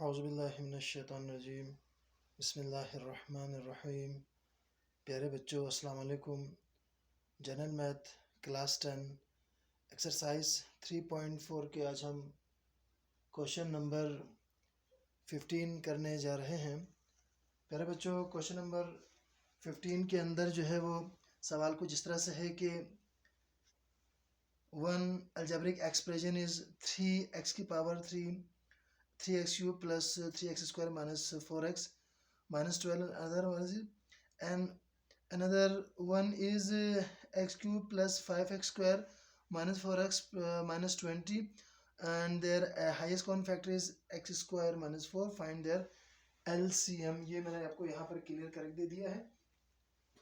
औज़ुबिल्लाहिमिनश्शैतानिर्रजीम बिस्मिल्लाहिर्रहमानिर्रहीम। प्यारे बच्चों, अस्सलाम वालेकुम। जनरल मैथ क्लास 10 एक्सरसाइज 3.4 के आज हम क्वेश्चन नंबर 15 करने जा रहे हैं। प्यारे बच्चों, क्वेश्चन नंबर 15 के अंदर जो है वो सवाल कुछ इस तरह से है कि one algebraic expression is 3x की power 3x cube plus 3x square minus 4x minus 12, and another one is x cube plus 5x square minus 4x minus 20, and their highest common factor is x square minus 4. Find their LCM. ये मैंने आपको यहाँ पर clear करके दे दिया है।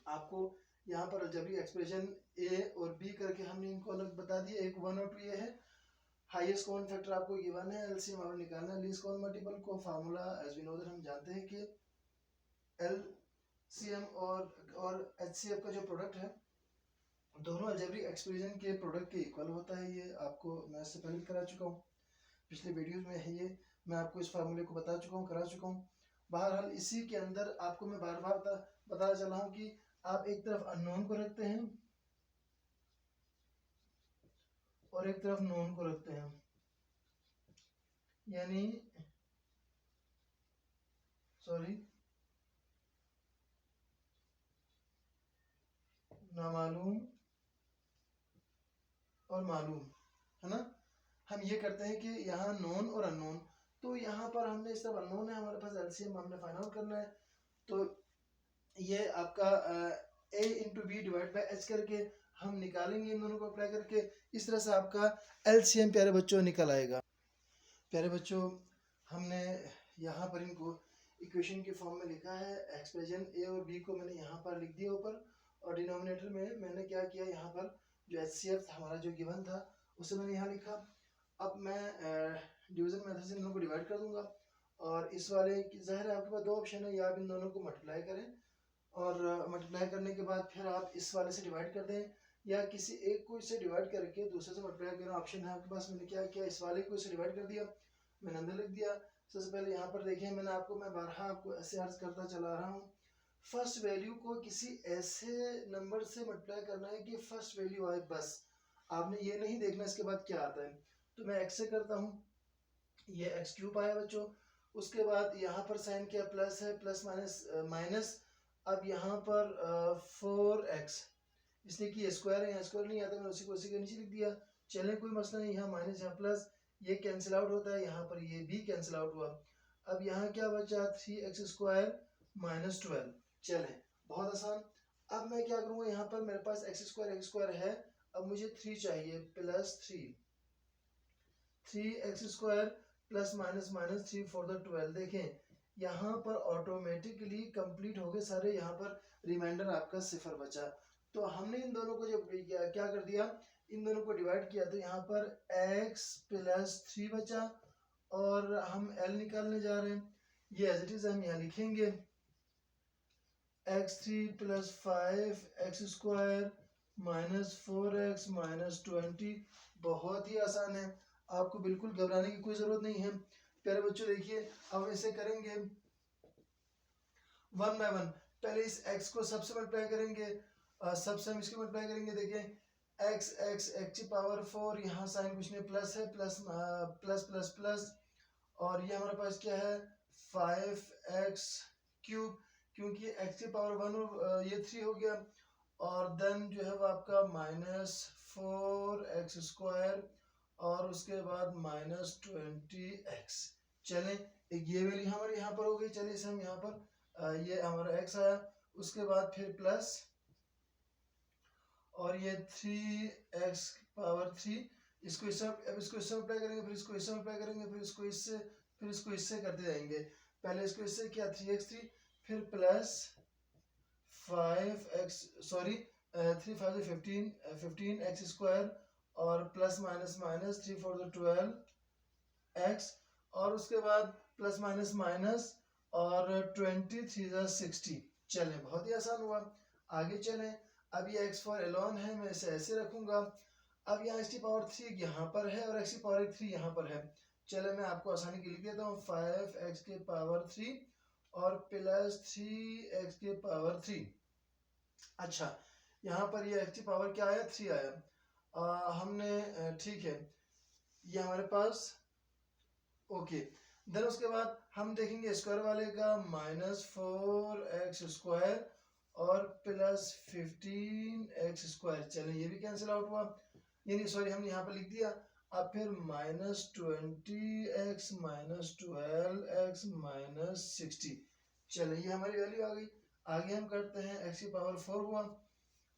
आपको यहाँ पर अलजेब्रिक एक्सप्रेशन a और b करके हमने इनको अलग बता दिया। एक 1 और 2 ये है। हाईएस्ट कॉमन फैक्टर आपको गिवन है, एलसीएम आपको निकालना है। लीस्ट कॉमन मल्टीपल को formula as we know that हम जानते हैं कि एलसीएम और एचसीएफ का जो प्रोडक्ट है दोनों अलजेब्रिक एक्सप्रेशन के प्रोडक्ट के इक्वल होता है। ये आपको मैं इससे पहले भी करा चुका हूँ, पिछले वीडियोस में है। ये मैं आपको इस फार्मूले को बता चुका हूँ, करा चुका हूँ। बहरहाल इसी के अंदर आपको मैं बार बार बता चला हूँ कि आप एक तरफ अननोन को रखते हैं और एक तरफ नोन को रखते हैं, यानी नामालूम और मालूम, है ना। हम ये करते हैं कि यहाँ नोन और अननोन, तो यहाँ पर हमने इस तरफ अननोन है, हमारे पास एलसीएम हमने फाइंड आउट करना है। तो ये आपका a into B divide by H करके हम निकालेंगे, इन दोनों को अप्लाई करके। इस तरह से आपका एलसीएम प्यारे बच्चों निकल आएगा। प्यारे बच्चों, हमने यहाँ पर इनको इक्वेशन के फॉर्म में लिखा है। एक्सप्रेशन ए और बी को मैंने यहाँ पर लिख दिया ऊपर, और डिनोमिनेटर में मैंने क्या किया, यहाँ पर जो एचसीएफ हमारा जो गिवन था उसे मैंने यहाँ लिखा। अब मैं डिवीजन मेथड से इन दोनों को डिवाइड कर दूंगा, और इस वाले की ज़ाहिर है आपके पास दो ऑप्शन है, या आप इन दोनों को मल्टीप्लाई करें और मल्टीप्लाई करने के बाद फिर आप इस वाले से डिवाइड कर दें, या किसी एक को इससे डिवाइड करके दूसरे से मल्टीप्लाई करना ऑप्शन है आपके पास। मैंने क्या किया, इस वाले को इससे डिवाइड कर दिया, मैंने अंदर लिख दिया। सबसे पहले यहाँ पर देखिए, मैं बारहा आपको ऐसे अर्ज करता चला रहा हूँ। फर्स्ट वैल्यू को किसी ऐसे नंबर से मल्टीप्लाई करना है कि फर्स्ट वैल्यू आए, बस। आपने ये नहीं देखना इसके बाद क्या आता है। तो मैं एक्स से करता हूँ, ये एक्स क्यूब आया बच्चों। उसके बाद यहाँ पर साइन किया, प्लस है, प्लस माइनस माइनस। अब यहाँ पर 4x, इसलिए कि स्क्वायर है, यहाँ स्क्वायर नहीं आता, मैंने उसी को नीचे लिख दिया। चले, कोई मसला नहीं, यहाँ माइनस यहाँ प्लस, ये कैंसिल आउट होता है, यहाँ पर ये भी कैंसिल आउट हुआ। अब यहाँ क्या बचा, 3x स्क्वायर माइनस 12। चले, बहुत आसान। अब मैं क्या करूँगा, यहाँ पर मेरे पास एक्स स्क्वायर है, अब मुझे 3 चाहिए, plus 3x square plus minus minus 3 for the 12। देखें यहाँ पर ऑटोमेटिकली कंप्लीट हो गए सारे, यहाँ पर रिमाइंडर आपका 0 बचा। तो हमने इन दोनों को जब क्या कर दिया, इन दोनों को डिवाइड किया, तो यहाँ पर x प्लस 3 बचा, और हम l निकालने जा रहे हैं। ये एज इट इज हम यहाँ लिखेंगे, x3 plus 5x square minus 4x minus 20। बहुत ही आसान है, आपको बिल्कुल घबराने की कोई जरूरत नहीं है। प्यारे बच्चों देखिए, अब इसे करेंगे 1 बाय 1। पहले इस x को सबसे मल्टीप्लाई करेंगे, सबसे हम इसको मल्टीप्लाई करेंगे। देखिए x की पावर 4, यहाँ साइन कुछ नहीं, प्लस है, प्लस प्लस प्लस प्लस, और ये हमारे पास क्या है, 5x क्यूब, क्योंकि x की पावर 1 और ये 3 हो गया, और देन जो है वो आपका माइनस 4x स्क्वायर, और उसके बाद माइनस 20x। चलें, एक ये वैल्यू हमारे यहाँ पर हो गई। चलिए इसे हम यहाँ पर ये हमारा x आया, उसके बाद फिर प्लस, और ये 3x पावर 3, इसको इससे, अब इसको इससे अप्लाई करेंगे, फिर इसको इससे अप्लाई करेंगे, फिर इसको इससे, फिर इसको इससे करते जाएंगे। पहले इसको इससे किया 3x3, फिर plus 5x, sorry 3 5 15x square, और प्लस माइनस माइनस 3 4 12x, और उसके बाद प्लस माइनस माइनस, और 23 60। चलें, बहुत ही आसान हुआ। आगे चलें, अब ये x फॉर एलोन है, मैं इसे ऐसे रखूंगा। अब यहाँ x की पावर 3 यहाँ पर है, और x की पावर 3 यहाँ पर है, चले मैं आपको आसानी के लिख देता हूँ, 5x के पावर 3 और प्लस 3x के पावर 3। अच्छा, यहाँ पर ये x की पावर क्या आया, 3 आया। हमने ठीक है, ये हमारे पास ओके। देन उसके बाद हम देखेंगे स्क्वायर वाले का, -4x² और प्लस 15x²। चले ये भी कैंसिल आउट हुआ, यानी सॉरी हमने यहाँ पर लिख दिया। अब फिर -20x -12x -60। चले ये हमारी वैल्यू आ गई। आगे हम करते हैं x की पावर 4 हुआ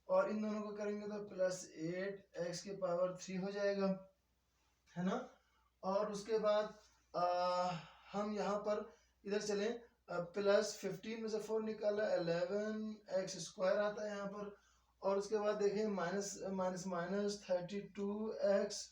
और इन दोनों को करेंगे तो प्लस 8x की पावर 3 हो जाएगा, है ना। और उसके बाद हम यहाँ पर इधर चलें, प्लस 15 में से 4 निकाला, 11x² आता है यहाँ पर। और उसके बाद देखें -32x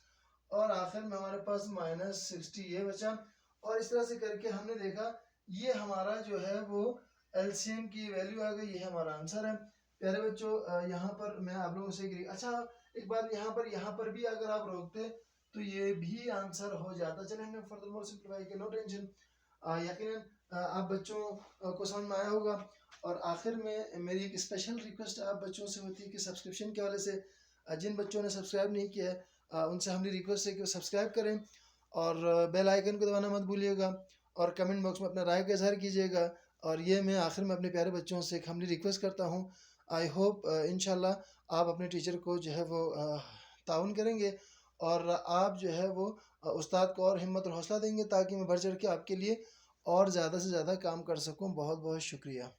और आखिर में हमारे पास -60 ये बचा। और इस तरह से करके हमने देखा ये हमारा जो है वो एलसीएम की वैल्यू आ गई, ये हमारा आंसर है। प्यारे बच्चों यहाँ पर मैं आप लोगों से अच्छा एक बात, यहाँ पर भी अगर आप रोकते तो ये भी आंसर हो जाता। चलिए हमने फर्दरमोर सिंप्लीफाई किया, नो टेंशन। यकीनन आप बच्चों को समझ में आया होगा। और आखिर में मेरी एक स्पेशल रिक्वेस्ट आप बच्चों से होती है कि सब्सक्रिप्शन के वाले से जिन बच्चों ने सब्सक्राइब नहीं किया है उनसे हमारी रिक्वेस्ट है कि वो सब्सक्राइब करें और बेल आइकन को दबाना मत भूलिएगा और कमेंट बॉक्स में अपना राय का इजहार कीजिएगा। और ये मैं आखिर में अपने प्यारे बच्चों से एक हम्बली रिक्वेस्ट करता हूँ। आई होप इंशाल्लाह आप अपने टीचर को जो है वो ताउन करेंगे और आप जो है वो उस्ताद को और हिम्मत और हौसला देंगे ताकि मैं बढ़ चढ़ के आपके लिए और ज़्यादा से ज़्यादा काम कर सकूं। बहुत बहुत शुक्रिया।